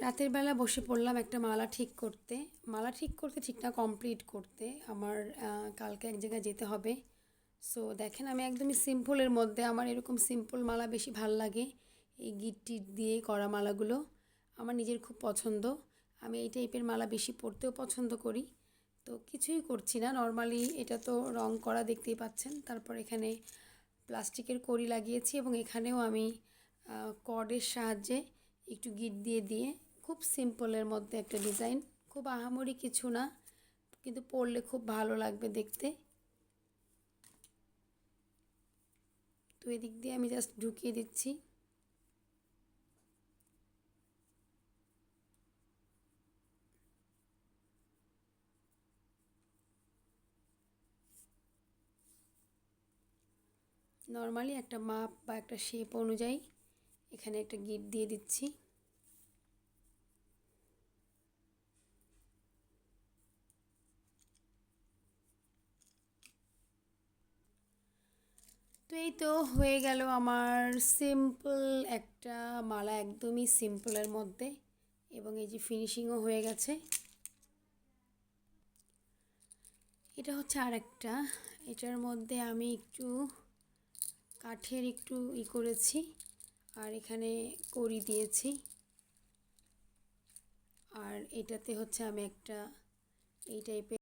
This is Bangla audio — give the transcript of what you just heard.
রাতের বেলা বসে পড়লাম একটা মালা ঠিক করতে। মালা ঠিক করতে ঠিক না, কমপ্লিট করতে। আমার কালকে এক জায়গায় যেতে হবে। সো দেখেন, আমি একদমই সিম্পলের মধ্যে, আমার এরকম সিম্পল মালা বেশি ভাল লাগে। এই গিট টিট দিয়ে করা মালাগুলো আমার নিজের খুব পছন্দ। আমি এই টাইপের মালা বেশি পরতেও পছন্দ করি। তো কিছুই করছি না, নর্মালি এটা তো রং করা দেখতেই পাচ্ছেন। তারপর এখানে প্লাস্টিকের কড়ি লাগিয়েছি এবং এখানেও আমি কর্ডের সাহায্যে একটু গিট দিয়ে দিয়ে খুব সিম্পলের মধ্যে একটা ডিজাইন, খুব আহামরি কিছু না, কিন্তু পরলে খুব ভালো লাগবে দেখতে। তো এদিক দিয়ে আমি জাস্ট ঢুকিয়ে দিচ্ছি। নর্মালি একটা মাপ বা একটা শেপ অনুযায়ী এখানে একটা গিট দিয়ে দিচ্ছি। তো এই তো হয়ে গেল আমার সিম্পল একটা মালা, একদমই সিম্পলের মধ্যে, এবং এই যে ফিনিশিংও হয়ে গেছে। এটা হচ্ছে আর একটা, এটার মধ্যে আমি একটু কাঠের একটু করেছি, আর এখানে কড়ি দিয়েছি। আর এটাতে হচ্ছে আমি একটা এই টাইপের